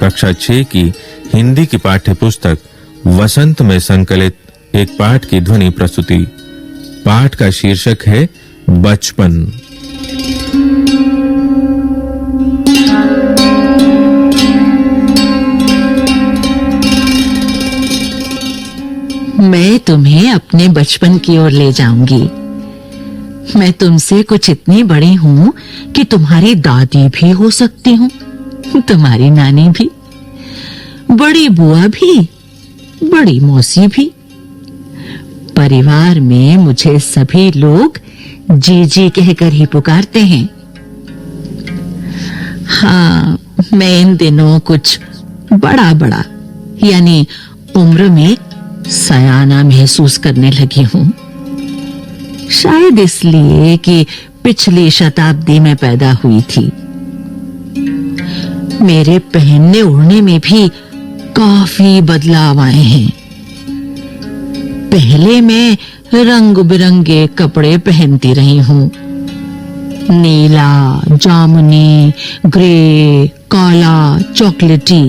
कक्षा 6 की हिंदी की पाठ्य पुस्तक वसंत में संकलित एक पाठ की ध्वनि प्रस्तुति। पाठ का शीर्षक है बचपन। मैं तुम्हें अपने बचपन की ओर ले जाऊंगी। मैं तुमसे कुछ इतनी बड़ी हूं कि तुम्हारी दादी भी हो सकती हूं, तुम्हारी नानी भी, बड़ी बुआ भी, बड़ी मौसी भी। परिवार में मुझे सभी लोग जीजी कहकर ही पुकारते हैं। हाँ, मैं इन दिनों कुछ बड़ा यानी उम्र में सयाना महसूस करने लगी हूं। शायद इसलिए कि पिछली शताब्दी में पैदा हुई थी। मेरे पहनने ओढ़ने में भी काफी बदलाव आए हैं। पहले मैं रंग बिरंगे कपड़े पहनती रही हूं। नीला, जामुनी, ग्रे, काला, चॉकलेटी।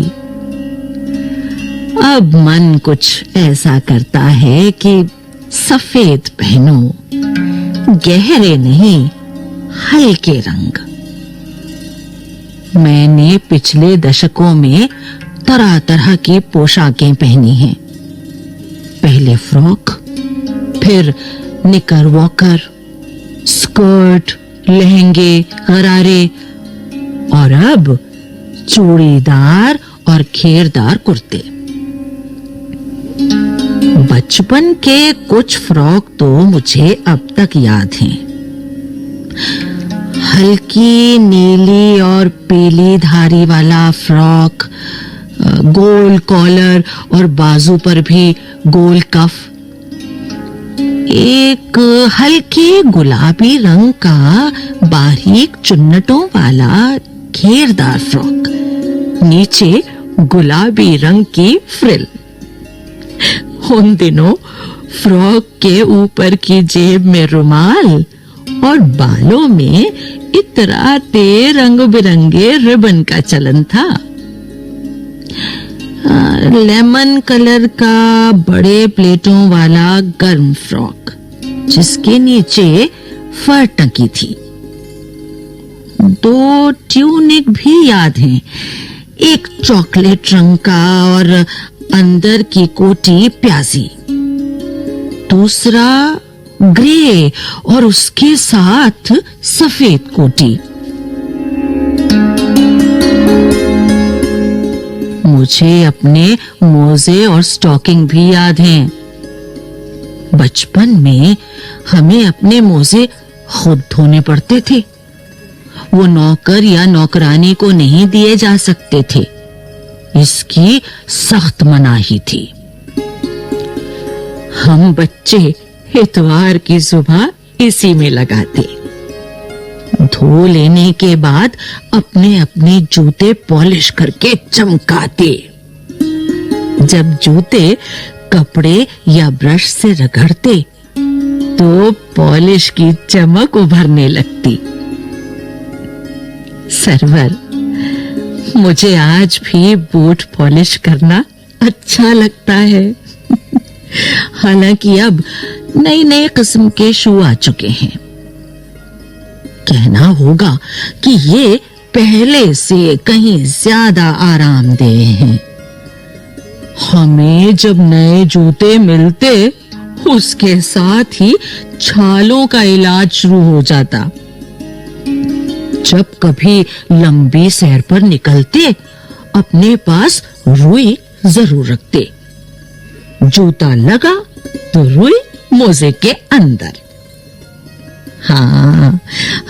अब मन कुछ ऐसा करता है कि सफेद पहनो, गहरे नहीं, हल्के रंग। मैंने पिछले दशकों में तरह तरह की पोशाकें पहनी हैं। पहले फ्रॉक, फिर निकरवॉकर, स्कर्ट, लहंगे, गरारे और अब चूड़ीदार और घेरदार कुर्ते। बचपन के कुछ फ्रॉक तो मुझे अब तक याद हैं। हल्की नीली और पीली धारी वाला फ्रॉक, गोल कॉलर और बाजू पर भी गोल कफ। एक हल्के गुलाबी रंग का बारीक चुन्नटों वाला घेरदार फ्रॉक, नीचे गुलाबी रंग की फ्रिल। उन दिनों फ्रॉक के ऊपर की जेब में रुमाल और बालों में इतराते रंग बिरंगे रिबन का चलन था। लेमन कलर का बड़े प्लेटों वाला गर्म फ्रॉक, जिसके नीचे फर टंकी थी। 2 ट्यूनिक भी याद हैं, एक चॉकलेट रंग का और अंदर की कोटी प्याजी, दूसरा ग्रे और उसके साथ सफेद कोटी। मुझे अपने मोजे और स्टॉकिंग भी याद हैं। बचपन में हमें अपने मोजे खुद धोने पड़ते थे। वो नौकर या नौकरानी को नहीं दिए जा सकते थे, इसकी सख्त मनाही थी। हम बच्चे इतवार की सुबह इसी में लगाते। धो लेने के बाद अपने अपने जूते पॉलिश करके चमकाते। जब जूते कपड़े या ब्रश से रगड़ते तो पॉलिश की चमक उभरने लगती। सरवर, मुझे आज भी बूट पॉलिश करना अच्छा लगता है। हालांकि अब नए किस्म के शू आ चुके हैं। कहना होगा कि ये पहले से कहीं ज्यादा आरामदेह हैं। हमें जब नए जूते मिलते, उसके साथ ही छालों का इलाज शुरू हो जाता। जब कभी लंबी सैर पर निकलते, अपने पास रुई जरूर रखते। जूता लगा तो रुई मोजे के अंदर। हाँ,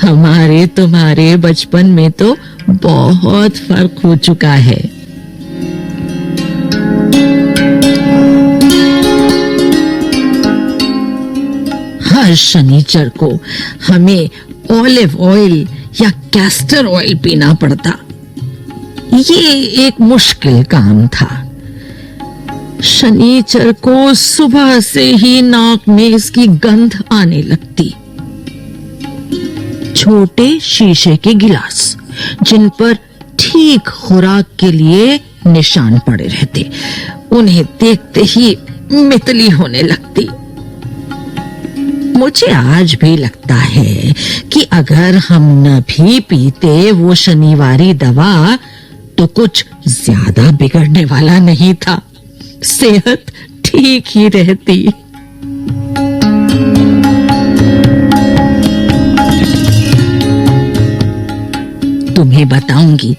हमारे तुम्हारे बचपन में तो बहुत फर्क हो चुका है। हर शनिचर को हमें ऑलिव ऑयल या कैस्टर ऑयल पीना पड़ता। ये एक मुश्किल काम था। शनिचर को सुबह से ही नाक में इसकी गंध आने लगती। छोटे शीशे के गिलास, जिन पर ठीक खुराक के लिए निशान पड़े रहते। उन्हें देखते ही मितली होने लगती। मुझे आज भी लगता है कि अगर हम न भी पीते वो शनिवारी दवा तो कुछ ज्यादा बिगड़ने वाला नहीं था, सेहत ठीक ही रहती। तुम्हें बताऊंगी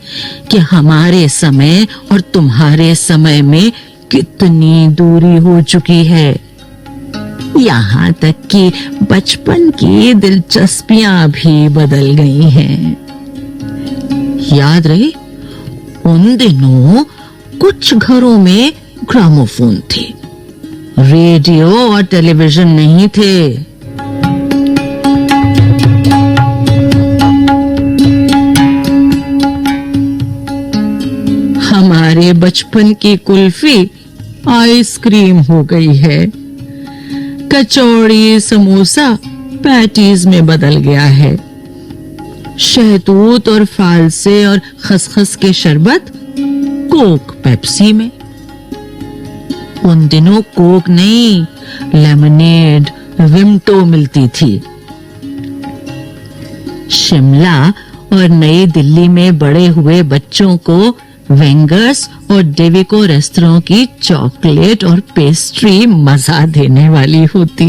कि हमारे समय और तुम्हारे समय में कितनी दूरी हो चुकी है। यहाँ तक कि बचपन की दिलचस्पियां भी बदल गई हैं। याद रहे, उन दिनों कुछ घरों में ग्रामोफोन थे, रेडियो और टेलीविजन नहीं थे। हमारे बचपन की कुल्फी आइसक्रीम हो गई है, कचौड़ी समोसा पैटीज में बदल गया है, शहतूत और फालसे और खसखस के शरबत कोक पेप्सी में। उन दिनों कोक नहीं, लेमनेड, विम्टो मिलती थी। शिमला और नई दिल्ली में बड़े हुए बच्चों को वेंगर्स और डेविको रेस्तरां की चॉकलेट और पेस्ट्री मजा देने वाली होती।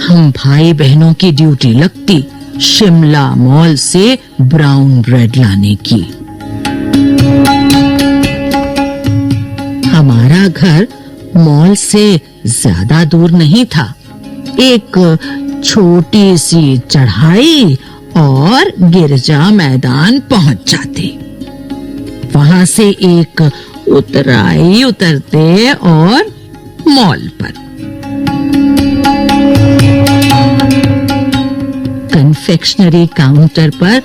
हम भाई बहनों की ड्यूटी लगती शिमला मॉल से ब्राउन ब्रेड लाने की। हमारा घर मॉल से ज्यादा दूर नहीं था, एक छोटी सी चढ़ाई और गिरजा मैदान पहुंच जाते। वहां से एक उतराई उतरते और मॉल पर। कन्फेक्शनरी काउंटर पर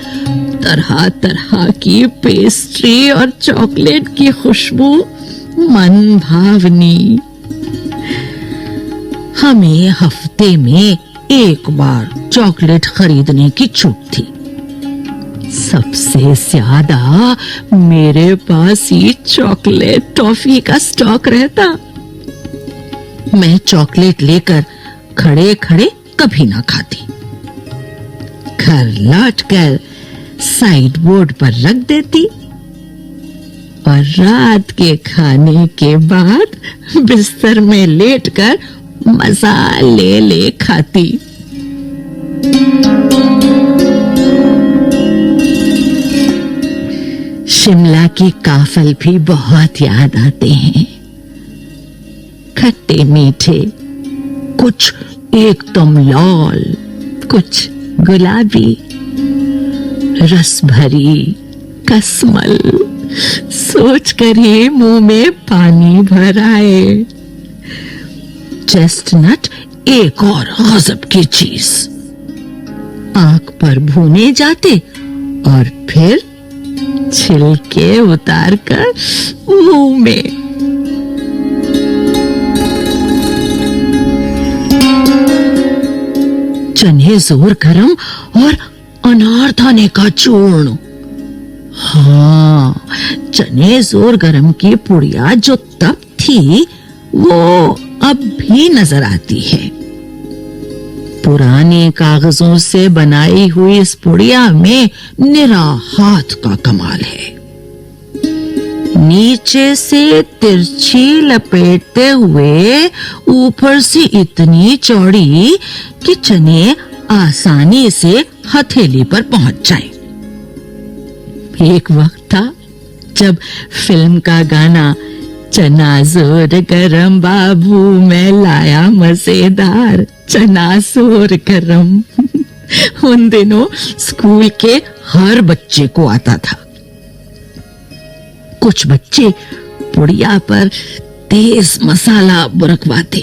तरह तरह की पेस्ट्री और चॉकलेट की खुशबू मन भावनी। हमें हफ्ते में एक बार चॉकलेट खरीदने की छूट थी। सबसे ज्यादा मेरे पास ही चॉकलेट टॉफी का स्टॉक रहता। मैं चॉकलेट लेकर खड़े खड़े कभी ना खाती, घर लौटकर साइड बोर्ड पर रख देती और रात के खाने के बाद बिस्तर में लेटकर मजा ले ले खाती। शिमला की काफल भी बहुत याद आते हैं, खट्टे मीठे, कुछ एकदम लाल, कुछ गुलाबी, रस भरी कसमल, सोचकर ही मुंह में पानी भर आए। चेस्टनट एक और गजब की चीज, आंख पर भूने जाते और फिर छिलके उतारकर मुंह में। चने जोर गरम और अनारदाने का चूर्ण। हाँ, चने जोर गरम की पुड़िया जो तब थी वो अब भी नजर आती है। पुराने कागजों से बनाई हुई इस पुड़िया में निरा हाथ का कमाल है। नीचे से तिरछी लपेटते हुए ऊपर से इतनी चौड़ी कि चने आसानी से हथेली पर पहुंच जाए। एक वक्त था जब फिल्म का गाना चना जोर गरम बाबू मैं लाया मजेदार चना जोर गरम उन दिनों स्कूल के हर बच्चे को आता था। कुछ बच्चे पुड़िया पर तेज मसाला बुरकवाते।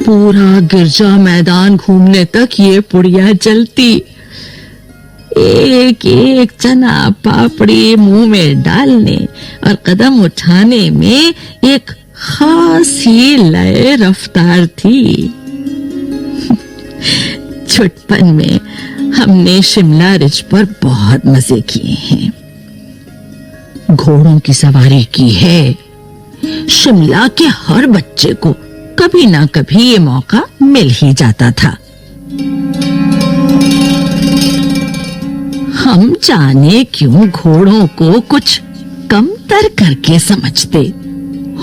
पूरा गिरजा मैदान घूमने तक ये पुड़िया जलती। एक एक चना पापड़ी मुंह में डालने और कदम उठाने में एक खास ही लय रफ्तार थी। छुटपन में हमने शिमला रिज पर बहुत मजे किए हैं। घोड़ों की सवारी की है। शिमला के हर बच्चे को कभी ना कभी ये मौका मिल ही जाता था। हम जाने क्यों घोड़ों को कुछ कमतर करके समझते,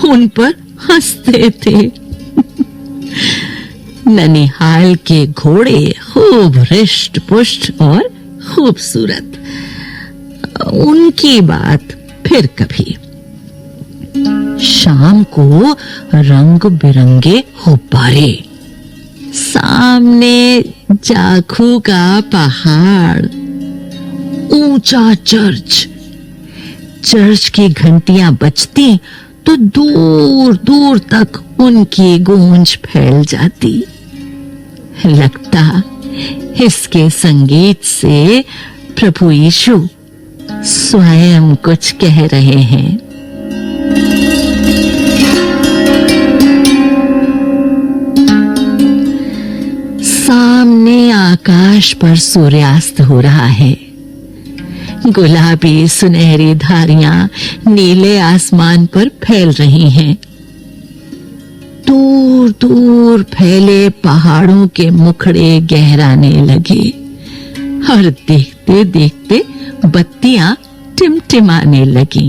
उन पर हंसते थे। ननिहाल के घोड़े खूब हृष्ट पुष्ट और खूबसूरत, उनकी बात फिर कभी। शाम को रंग बिरंगे गुब्बारे, सामने जाखू का पहाड़, ऊंचा चर्च। चर्च की घंटियां बजती तो दूर दूर तक उनकी गूंज फैल जाती। लगता इसके संगीत से प्रभु यीशु स्वयं कुछ कह रहे हैं। सामने आकाश पर सूर्यास्त हो रहा है। गुलाबी सुनहरी धारियां नीले आसमान पर फैल रही हैं। दूर दूर फैले पहाड़ों के मुखड़े गहराने लगे और देखते देखते बत्तियां टिमटिमाने लगी।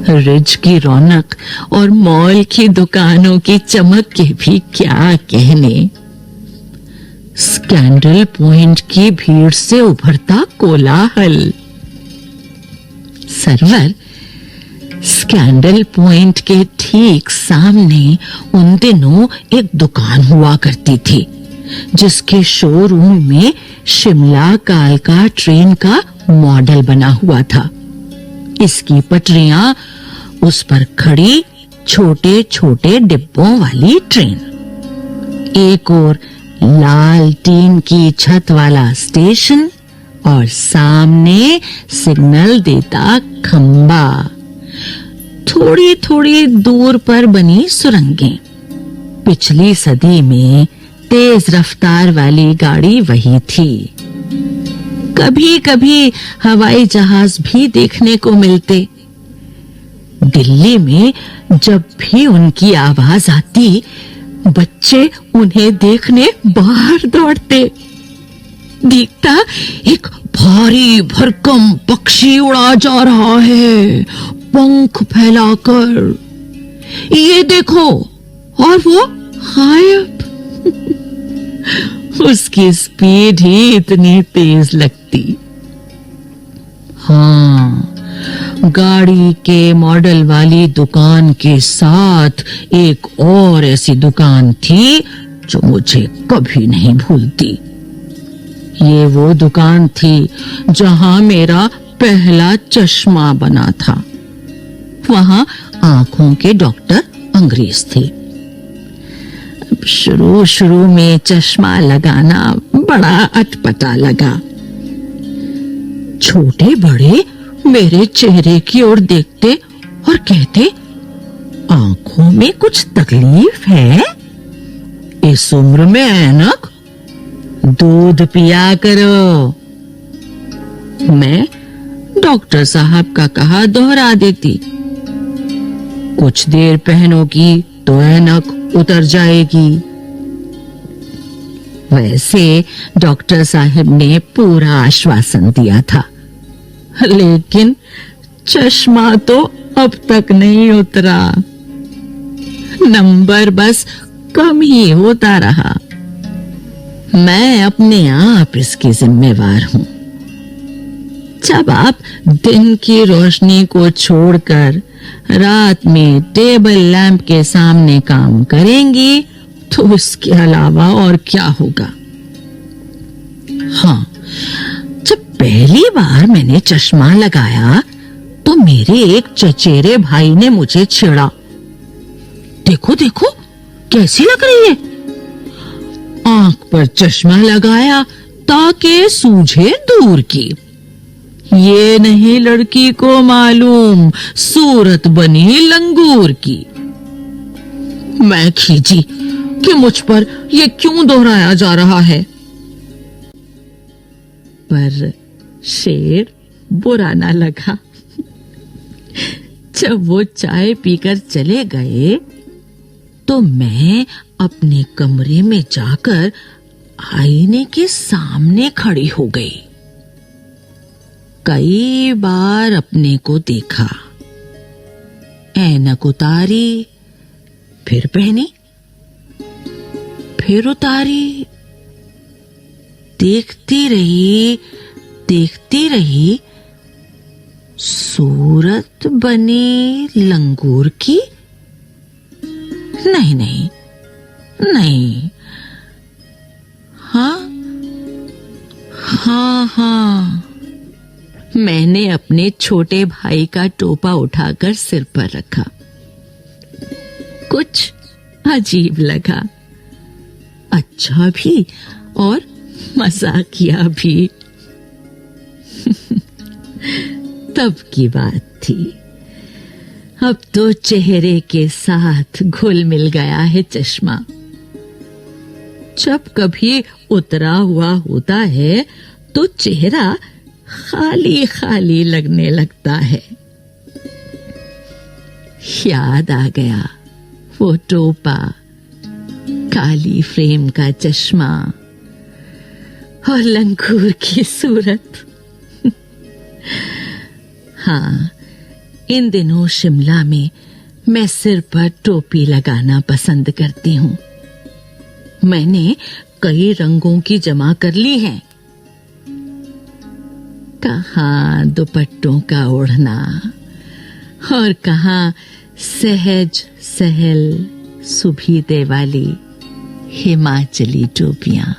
रिज की रौनक और मॉल की दुकानों की चमक के भी क्या कहने। स्कैंडल पॉइंट की भीड़ से उभरता कोलाहल। सरवर, स्कैंडल पॉइंट के ठीक सामने उन दिनों एक दुकान हुआ करती थी, जिसके शोरूम में शिमला कालका ट्रेन का मॉडल बना हुआ था। इसकी पटरियां, उस पर खड़ी छोटे छोटे डिब्बों वाली ट्रेन, एक और लाल टीन की छत वाला स्टेशन और सामने सिग्नल देता खंबा। थोड़ी थोड़ी दूर पर बनी सुरंगें। पिछली सदी में तेज रफ्तार वाली गाड़ी वही थी। कभी कभी हवाई जहाज भी देखने को मिलते। दिल्ली में जब भी उनकी आवाज आती, बच्चे उन्हें देखने बाहर दौड़ते। दिखता एक भारी भरकम पक्षी उड़ा जा रहा है, पंख फैलाकर। ये देखो, और वो गायब। उसकी स्पीड ही इतनी तेज लगती। हाँ, गाड़ी के मॉडल वाली दुकान के साथ एक और ऐसी दुकान थी जो मुझे कभी नहीं भूलती। ये वो दुकान थी जहां मेरा पहला चश्मा बना था। वहां आंखों के डॉक्टर अंग्रेज थे। शुरू शुरू में चश्मा लगाना बड़ा अटपटा लगा। छोटे बड़े मेरे चेहरे की ओर देखते और कहते, आंखों में कुछ तकलीफ है? इस उम्र में ऐनक? दूध पिया करो। मैं डॉक्टर साहब का कहा दोहरा देती। कुछ देर पहनोगी तो ऐनक उतर जाएगी। वैसे डॉक्टर साहब ने पूरा आश्वासन दिया था, लेकिन चश्मा तो अब तक नहीं उतरा। नंबर बस कम ही होता रहा। मैं अपने आप इसकी जिम्मेवार हूं। जब आप दिन की रोशनी को छोड़कर रात में टेबल लैंप के सामने काम करेंगी, तो इसके अलावा और क्या होगा। हाँ, जब पहली बार मैंने चश्मा लगाया तो मेरे एक चचेरे भाई ने मुझे छेड़ा। देखो देखो, कैसी लग रही है। आंख पर चश्मा लगाया ताकि सूझे दूर की। ये नहीं लड़की को मालूम, सूरत बनी लंगूर की। मैं खींची कि मुझ पर यह क्यों दोहराया जा रहा है, पर शेर बुरा ना लगा। जब वो चाय पीकर चले गए तो मैं अपने कमरे में जाकर आईने के सामने खड़ी हो गई। कई बार अपने को देखा, ऐनक उतारी, फिर पहनी, फिर उतारी, देखती रही, सूरत बनी लंगूर की। नहीं, हाँ, मैंने अपने छोटे भाई का टोपा उठाकर सिर पर रखा। कुछ अजीब लगा, अच्छा भी और मजाकिया भी। तब की बात थी। अब तो चेहरे के साथ घुल मिल गया है चश्मा। जब कभी उतरा हुआ होता है तो चेहरा खाली खाली लगने लगता है। याद आ गया वो टोपा, काली फ्रेम का चश्मा और लंगूर की सूरत। हाँ, इन दिनों शिमला में मैं सिर पर टोपी लगाना पसंद करती हूँ। मैंने कई रंगों की जमा कर ली हैं। कहाँ दुपट्टों का ओढ़ना और कहाँ सहज सहल सुभीते वाली हिमाचली टोपियां।